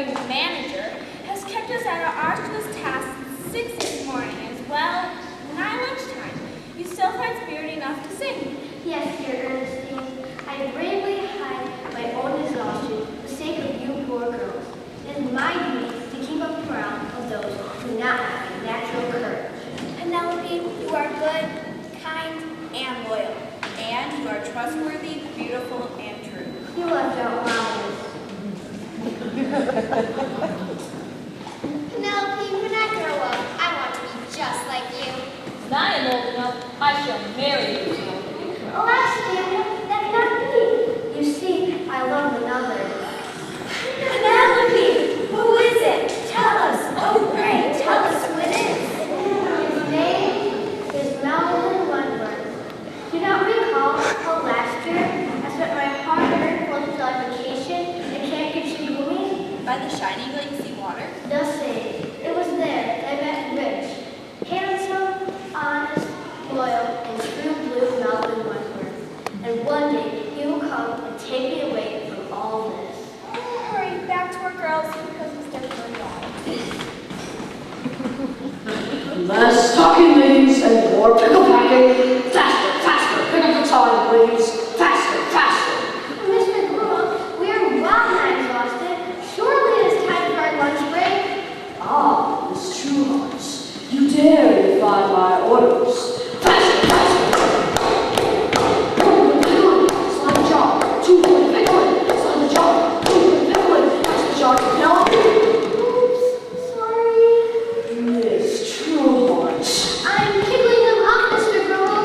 hard-working manager, has kept us at our arduous task since 6 this morning, as well nigh lunchtime. You still find spirit enough to sing. Yes, dear Ernestine, I bravely hide my own exhaustion for the sake of you poor girls. It is my duty to keep up the morale of those who do not have natural courage. Penelope, you are good, kind, and loyal. And you are trustworthy, beautiful, and true. You left out Miles. Penelope, when I grow up, I want to be just like you. When I am old enough, I shall marry you. Alas, Daniel, that cannot be. You see, I love another. Penelope, who is it? Tell us. Oh, pray, tell us who it is. His name is Melvin Wentworth. Do not recall how last year I spent my hard-earned funds on vacation at Camp Kitchen By the shining lake sea water? Just say, it was there that I met rich, handsome, honest, loyal, and true blue Melvin Wentworth. And one day he will come and take me away from all this. Hurry back to our girls because it's their very all. Less talking, ladies, and more pickle packing. Faster, faster, pick up the time, ladies. Faster, faster. Mr. Grumble, we are well nigh exhausted. Surely it is time for our lunch break. Ah, Miss Truehearts, you dare defy my orders. Faster, faster. One pickle, slide the jar. Two pickle, slide the jar. Two pickle, that's the jar. No. Oops, sorry. Miss Truehearts. I'm pickling them up, Mr. Grumble.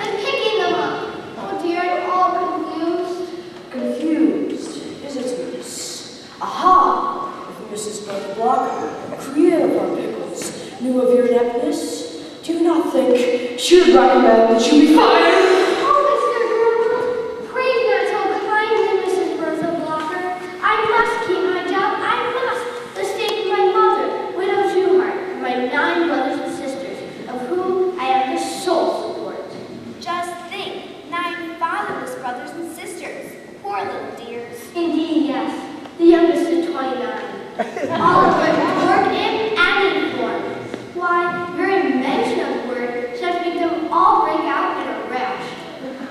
I'm picking them up. Oh dear, I'm all confused. Confused, is it, Miss? Aha! If Mrs. Brother Blocker, creator of our pickles, knew of your ineptness, do you not think she would recommend that you be fired? Oh, Mr. Grumble, pray do not so kindly, Mrs. Bertha Blocker. I must keep my job. I must. The sake of my mother, Widow Trueheart, and my 9 brothers and sisters, of whom I am the sole support. Just think, 9 fatherless brothers and sisters. Poor little dears. Indeed, yes. The youngest is 29. All of them work in and informed. Why, very mention of the word should make them all break out in a rash.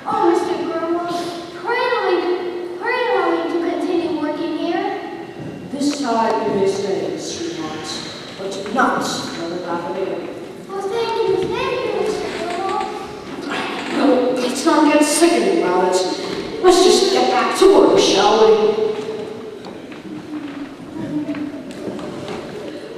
Oh, Mr. Grumble, pray allow me to continue working here. This time you may stay, Miss Truehearts, but do not another half a day. Oh, thank you, Mr. Grumble. No, let's not get sickening about it. Let's just get back to work, shall we?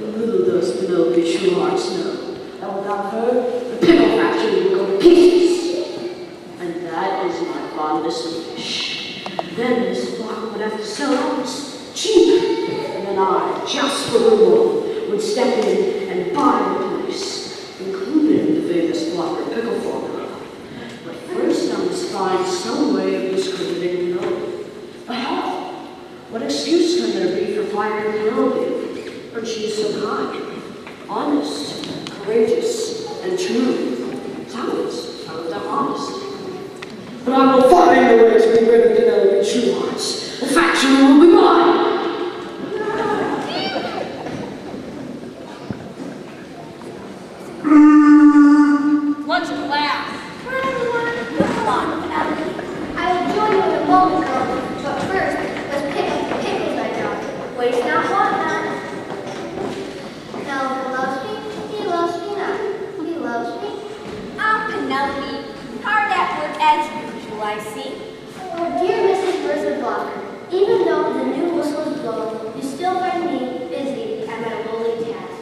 Little does Penelope Truehearts know that without her, the pickle factory will go to pieces. And that is my fondest wish. Then Miss Block would have to sell out cheap. And then I, just for the woman, would step in and buy the place, including the famous Blocker pickle formula. But first I must find some way of discrediting Penelope. But how? What excuse can there be for firing Penelope? For she is so kind, honest, courageous, and true. Sounds that honest. But I will find a way to be rid of Penelope Truehearts. The factory will be mine. Lunch at last. Come on, everyone. Come on, Penelope. I will join you in a moment, girl. But first, let's pick up the pickles I dropped. Waste not, want not. Melvin loves me. He loves me not. He loves me. Ah, Penelope, hard at work as usual, I see. Oh, dear Mrs. Bertha Blocker, even though the new whistle is blown, you still find me busy at my lowly task.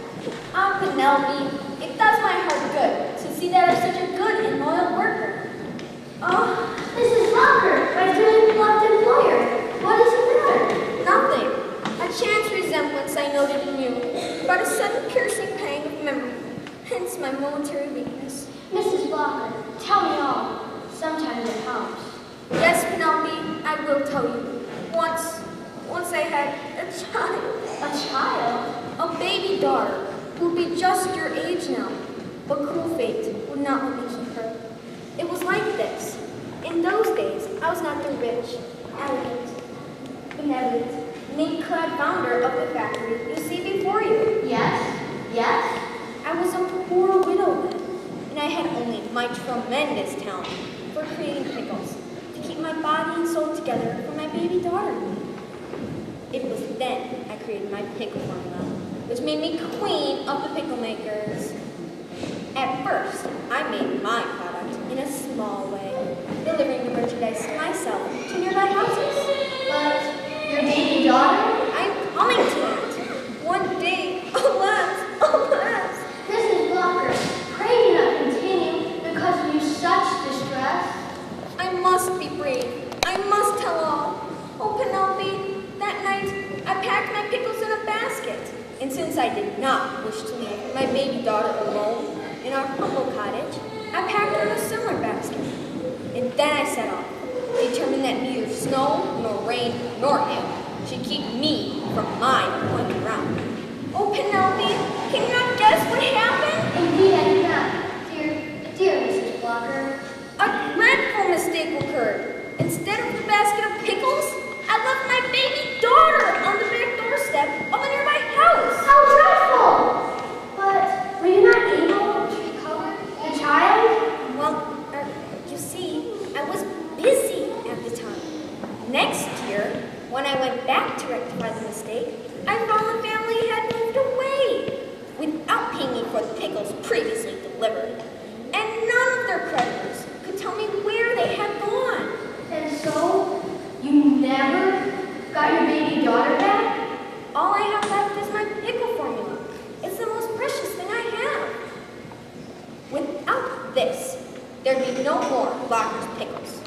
Ah, Penelope, it does my heart good to see that I'm such a good and loyal worker. Oh, Mrs. Blocker, my dearly beloved employer, what is the matter? nothing. A chance resemblance I noted in you, but a sudden piercing pang of memory, hence my momentary weakness. Mrs. Blocker, tell me all. Sometimes it helps. Yes, Penelope, I will tell you. Once I had a child. A child? A baby daughter, who'd be just your age now. But cruel fate would not let me keep her. It was like this. In those days, I was not the rich, elegant, benevolent, mink-clad founder of the my tremendous talent for creating pickles to keep my body and soul together for my baby daughter. It was then I created my pickle formula, which made me queen of the pickle makers. At first, I made my product in a small way, delivering the merchandise myself to nearby houses. But your baby daughter? I'm coming to that. One day, alas, alas. Mrs. Blocker, pray do not continue because of you such distress. I must be brave. I must tell all. Oh, Penelope, that night I packed my pickles in a basket. And since I did not wish to leave my baby daughter alone in our humble cottage, I packed her in a similar basket. And then I set off, determined that neither snow, nor rain, nor hail should keep me from my appointed route. Oh, Penelope, can you not guess what happened? Indeed, I do not. Dear Mrs. Blocker. A dreadful mistake occurred. Instead of the basket of pickles, I left my baby daughter on the back doorstep of a nearby house. How dreadful! But were you not able to recover the child? Well, you see, I was busy at the time. Next year, when I went back to rectify the mistake, I found the family had moved away without paying me for the pickles previously delivered. And none of their creditors could tell me where they had gone. And so, you never got your baby daughter back? All I have left is my pickle formula. It's the most precious thing I have. Without this, there'd be no more Locker's pickles.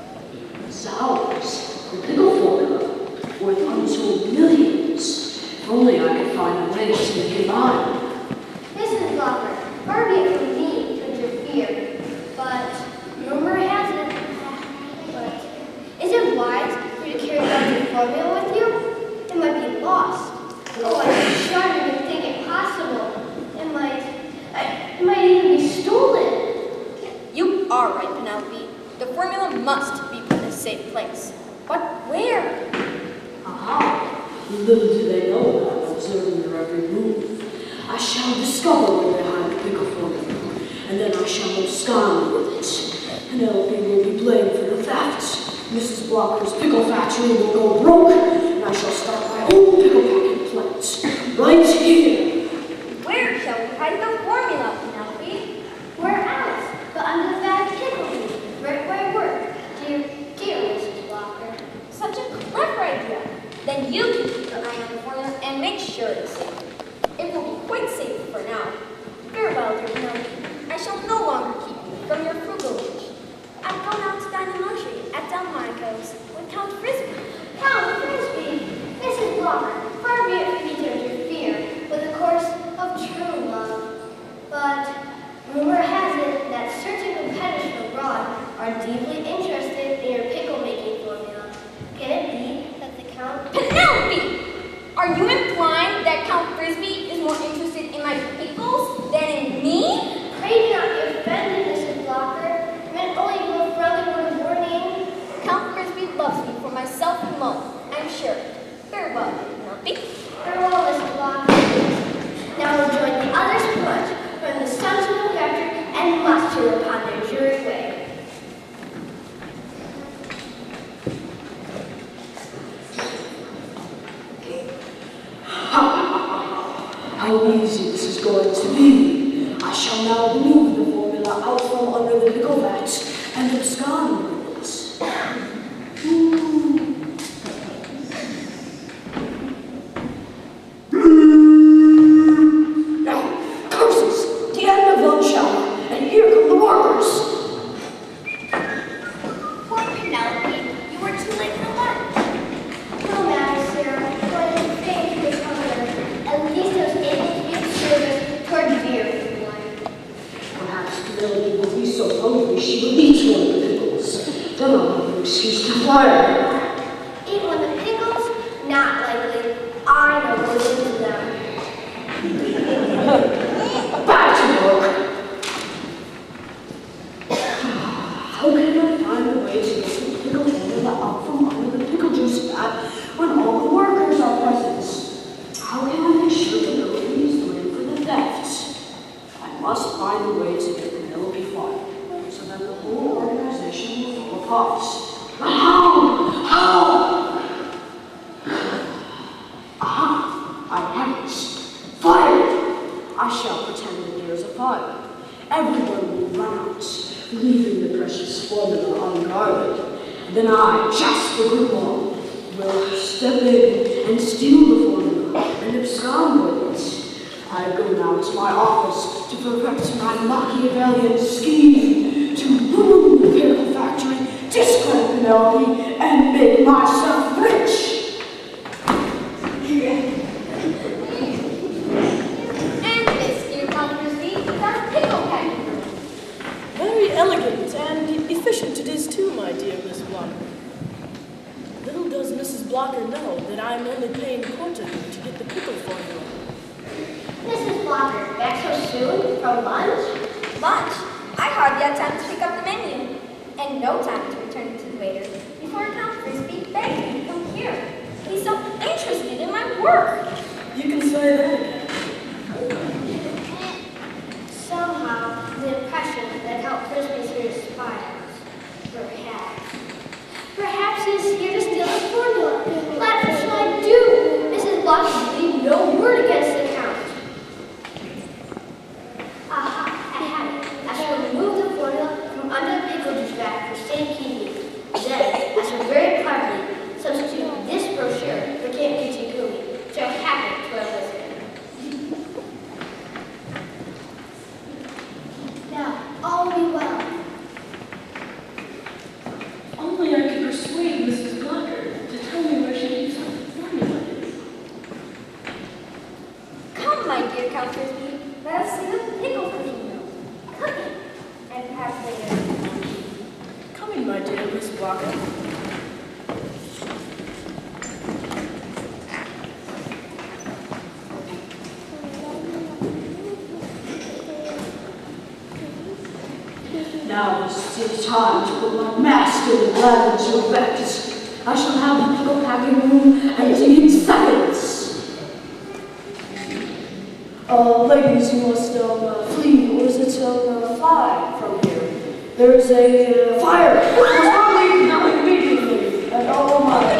Zounds, the pickle formula, worth untold millions. If only I could find a way to make it mine. Mrs. Blocker, far be it from me to interfere, but rumor has it. But is it wise for you to carry around your formula with you? It might be lost. Oh, I shudder to think it possible. It might even be stolen. You are right, Penelope. The formula must be put in a safe place. But where? Aha! Little do they know that I'm observing their every move. I shall discover where they hide the pickle formula, and then I shall abscond with it. Penelope will be blamed for the theft. Mrs. Blocker's pickle factory will go broke, and I shall start my own pickle packing plant right here. Where shall we hide the formula, Penelope? Where else but under that pickle leaf, right where I work, dear Mrs. Blocker. Such a clever idea. Then you can keep an eye on the formula and make sure it's safe. It will be quite safe for now. Farewell, dear Penelope. I shall no longer keep you from your frugalage. I've gone out to dine in luxury at Delmonico's with Count Frisbee. Count Frisbee, Mrs. Blocker, far be it for me to interfere with the course of true love. But rumor has it that certain competitors abroad are deeply interested in your pickle-making formula. Can it be that the Count... Penelope! Are you implying that Count Frisbee is more interested in my pickles than in me? Pray do not be offended, Mrs. Blocker. I meant only to a friendly word of warning. Count Frisbee loves me for myself alone, I'm sure. Farewell, dear Penelope. Farewell, Mrs. Blocker. Now we'll join the others for lunch, when the sons of the vector and must to upon their jury way. How easy this is going to be. I shall now remove the formula out from under the pickle vat and abscond with it. Now, curses! The end of lunch hour, and here come the workers. Poor Penelope, you were too late for lunch. No matter, Sarah, for I didn't think this hunger. At least I was able to be of service toward dear one. Perhaps Penelope will be so hungry she will eat one of the pickles. Then I'll have no excuse to fire her. Eat one of the pickles? Not likely. I know what's into them. Back to work. How can I find a way to get the pickle formula out from under the pickle juice vat when all the workers are present? How can I make sure Penelope is blamed for the theft? I must find a way to get Penelope fired so shall pretend that there is a fire. Everyone will run out, leaving the precious formula unguarded. Then I, Jasper Grimmauld, will step in and steal the formula and abscond with it. I go now to my office to perfect my Machiavellian scheme to ruin the pickle factory, discredit Penelope, and make myself rich. And this, dear Count Frisbee, is our pickle packing room. Very elegant and efficient it is too, my dear Miss Blocker. Little does Mrs. Blocker know that I am only paying court to her to get the pickle formula. Mrs. Blocker, back so soon? From lunch? Lunch? I hardly had time to pick up the menu, and no time to return it to the waiter before Count Frisbee begged me to come here. He's so interested in my work. You can say that again. Somehow, the impression that Count Frisbee's here to spy on us. Perhaps he's here to steal the formula. What shall I do? Mrs. Blocker will leave no word against the Count. Aha, I have it. I shall remove the formula from under the pickle juice bag for safekeeping. Then, I shall very cleverly substitute this brochure for Camp Kitchen Gooey, which I happen to have listed. Now, all will be well. Only I could persuade Mrs. Blocker to tell me where she keeps her formula. Come, my dear Count Frisbee, let us see the pickle cooking room. Cooking, and perhaps later. Come in, my dear Miss Blocker. Now is the time to put my masculine lad into effect. I shall have the pickle packing room empty in seconds. Ladies, you must flee, or is it fly from here? There is a fire. Hurry, not immediately. And oh my God.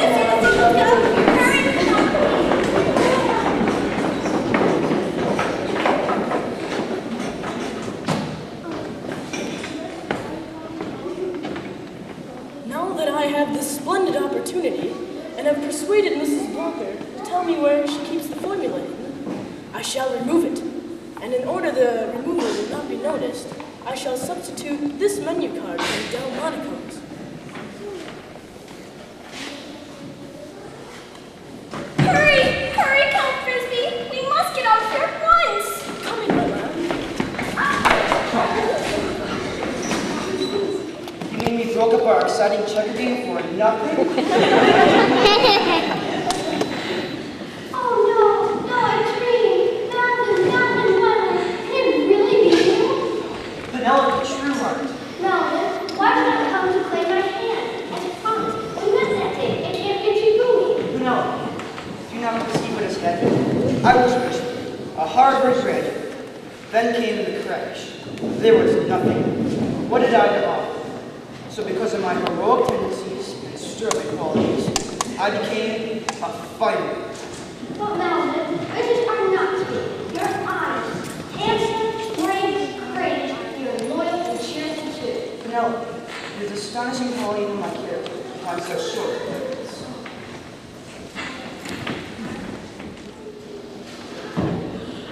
Now that I have this splendid opportunity and have persuaded Mrs. Blocker to tell me where she keeps the formula hidden, I shall remove it. And in order the removal will not be noticed, I shall substitute this menu card from Delmonico's. Hurry, Count Frisbee! We must get out of here at once! Come in, my lad. You mean we broke up our exciting checker game for nothing? Oh no, I dreamed. Nothing. Can it really be you? Penelope, true heart. Melvin, why did I come to claim my hand? As promised, we met that day and can't get you going. Penelope, do you not perceive what has happened? I was rich, a Harvard graduate. Then came the crash. There was nothing. What did I to offer? So because of my heroic tendencies and sterling qualities, I became a fighter. But Melvin, riches are not to be. Your eyes, handsome, brave, great, you're loyal and cheerful too. Penelope, it is astonishing how even my character finds so short of purpose.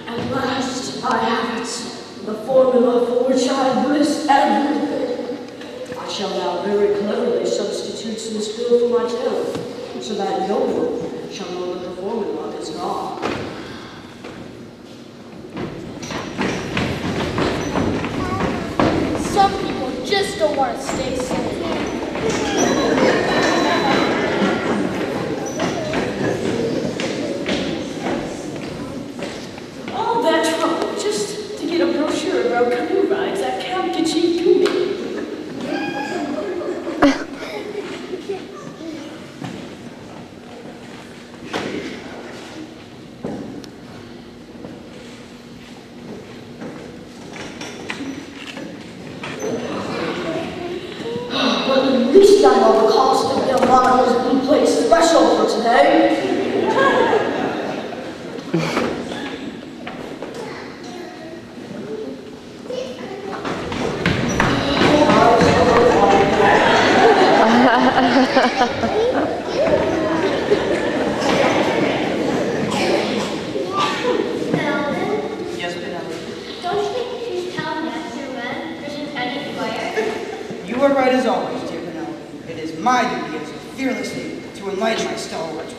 At last, I have it. The formula for which I risk everything. I shall now very cleverly substitute some spill for my tail, so that no one shall know that the formula is gone. Some people just don't want to stay safe. All that trouble just to get a brochure about canoe rides at Camp Kitchen Gooey. But at least I know the cost of Delmonico's Blue Plate special for today. You are right as always, dear Penelope. It is my duty as a fearless leader to enlighten my stellar regiment.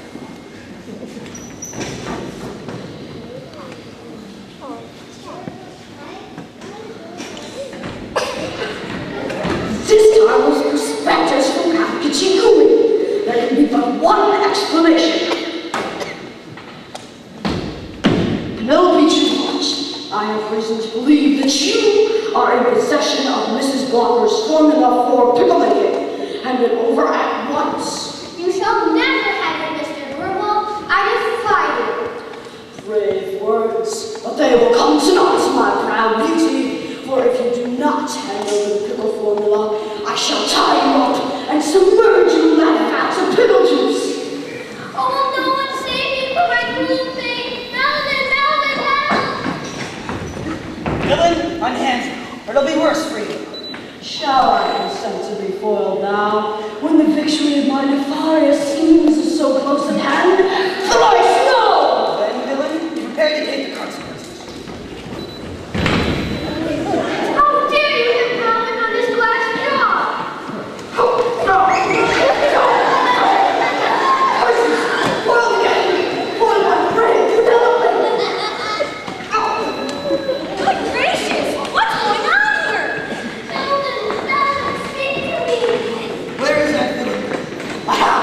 This time was prospectus from Kapkichigumi. There can be but one explanation. Penelope Trueheart, I have reason to believe that you are in possession of Mrs. Blocker's formula for pickle making. Hand it over at once. You shall never have it, Mr. Grimwald. I defy you. Brave words, but they will come to naught, my proud beauty. For if you do not hand over the pickle formula, I shall tie you up and submerge you in that vat of pickle juice. Oh, will no one save me from my cruel fate? Melvin, help! Villain, unhand me, or it'll be worse for you. Shall I consent to be foiled now, when the victory of my nefarious schemes is so close at hand? Thrice no! Then, villain, be prepared to take the consequences. How dare you hit Melvin on his glass jaw? Foiled again! Foiled my brave Penelope! Good gracious! What's going on here? Melvin, speak to me. Where is that villain? Aha!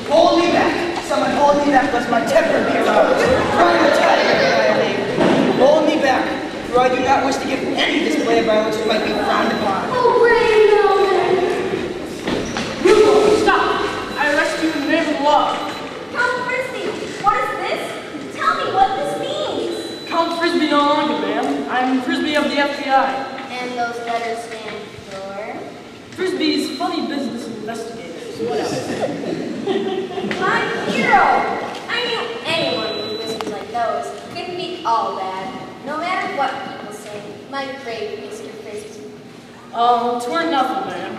Hold me back! Someone hold me back, lest my temper be aroused. Crying the tiger that I am named. Hold me back, for I do not wish to give any display of violence which might be frowned upon. Oh, brave Melvin. Rubo, stop! I arrest you in the name of the law. Count Frisbee, what is this? Tell me what this means. Count Frisbee no longer, ma'am. I'm Frisbee of the FBI. And those letters stand for? Frisbee's funny business investigators. What else? My hero! I knew anyone with whiskers like those couldn't be all bad, no matter what people say. My brave Mr. Frisbee. Twere nothing, ma'am.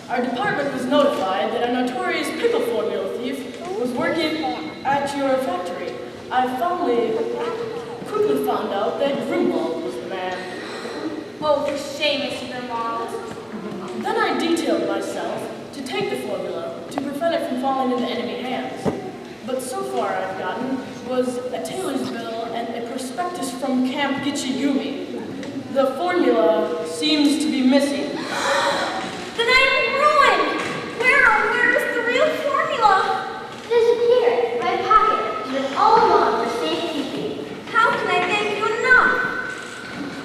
Our department was notified that a notorious pickle formula thief was working at your factory. I quickly found out that Grimwald was the man. Oh, for shame, Mr. Grimwald. Then I detailed myself to take the formula to prevent it from falling into enemy hands. But so far I've gotten was a tailor's bill and a prospectus from Camp Gichigumi. The formula seems to be missing. Then I'm ruined! Where is the real formula? Disappeared. My pocket. It's been all along for safekeeping. How can I thank you enough?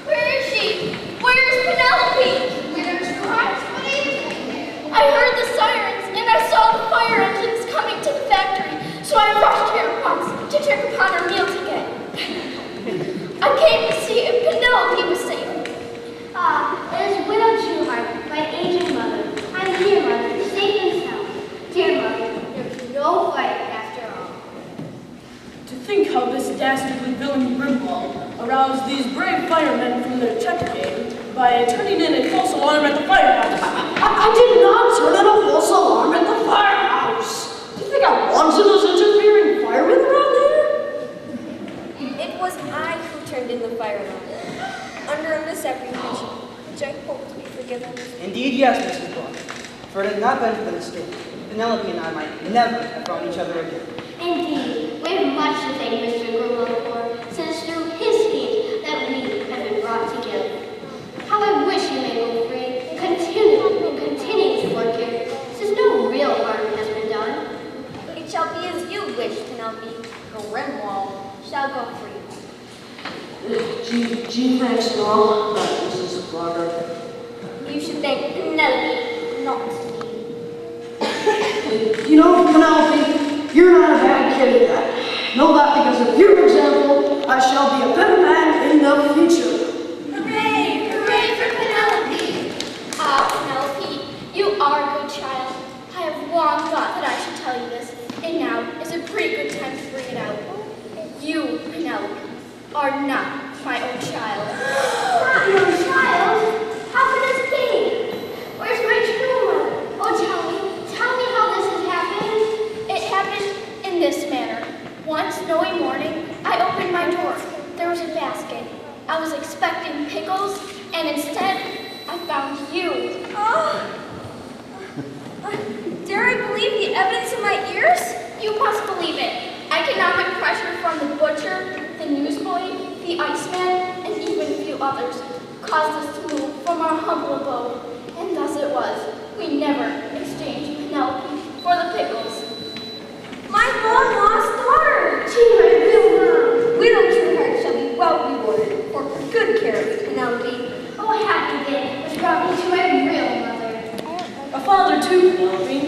Where is she? Where is Penelope? Widow Trueheart, what are you doing here? I heard the sirens and I saw the fire engines coming to the factory, so I rushed here at once to check upon her meals again. I came to see if Penelope was safe. It is Widow Trueheart, my aged mother. I'm here, mother, safe and sound. Dear mother, there's no fight after all. To think how this dastardly villain Grimwald aroused these brave firemen from their checker game by turning in a false alarm at the firehouse. I did not turn in a false alarm at the firehouse. Do you think I wanted those interfering firemen around here? It was I who turned in the fire alarm, under a misapprehension, which I hope to be forgiven. Indeed, yes, Mrs. Block. For it had not been for the mistake, Penelope and I might never have found each other again. Indeed, we have much to thank Mr. Grimwald for, since through his schemes that we have been brought together. How I wish you may go free, continue to work here, since no real harm has been done. It shall be as you wish, Penelope. Grimwald shall go free. Gee, thanks and all, but Mrs. Blocker. You should thank Penelope, not me. You know, Penelope, you're not a bad kid at that. Know that because of your example, I shall be a better man in the future. Hooray! Hooray for Penelope! Penelope, you are a good child. I have long thought that I should tell you this, and now is a pretty good time to bring it out. You, Penelope, are not my own child. Not your child? How can this be? Where's my true mother? Oh, tell me how this has happened. It happened in this manner. One snowy morning, I opened my door. There was a basket. I was expecting pickles, and instead, I found you. Dare I believe the evidence in my ears? You must believe it. Economic pressure from the butcher, the newsboy, the iceman, and even a few others caused us to move from our humble abode. And thus it was. We never exchanged Penelope for the pickles. My long-lost daughter! Gee, my real mom. Widow Trueheart shall be well rewarded for her good care of you, Penelope. Oh, happy day, which brought me to my real mother. A father too, Penelope.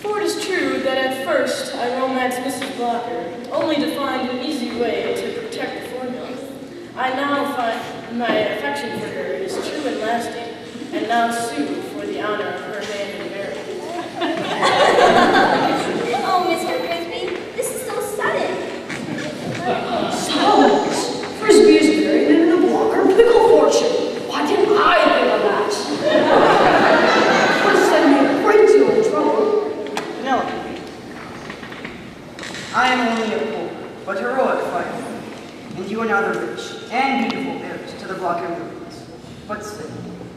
For it is true that at first I romanced Mrs. Blocker, only to find an easy way to protect the formula. I now find my affection for her is true and lasting, and now sue for the honor of her hand in marriage. Oh, Mr. Frisbee, this is so sudden. Silence! Frisbee is married into the Blocker pickle fortune. Why didn't I think of that? Would send me a great deal of trouble. Penelope, I am only a poor, but heroic fighter, and you are now the rich and beautiful heirs to the Blocker millions. But say,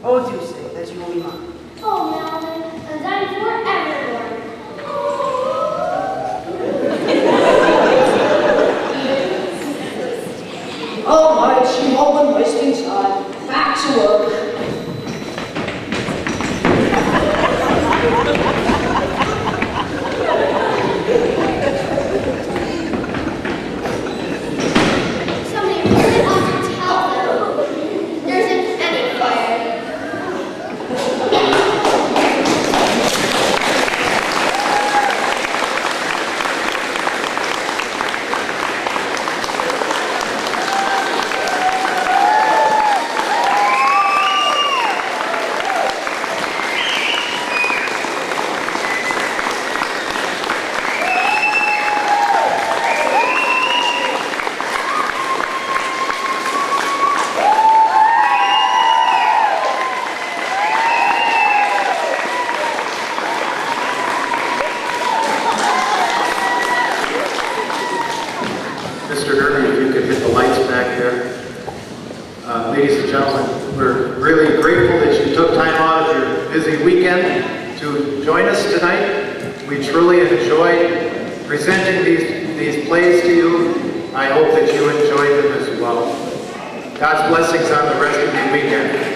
oh do say that you will be mine. Oh, Melvin, and then for everyone. All right, she won't been wasting time. Back to work. Somebody really ought to tell them. There isn't any fire. Mr. Herman, if you could hit the lights back there. Ladies and gentlemen, we're really grateful that you took time out of your busy weekend to join us tonight. We truly enjoyed presenting these plays to you. I hope that you enjoyed them as well. God's blessings on the rest of your weekend.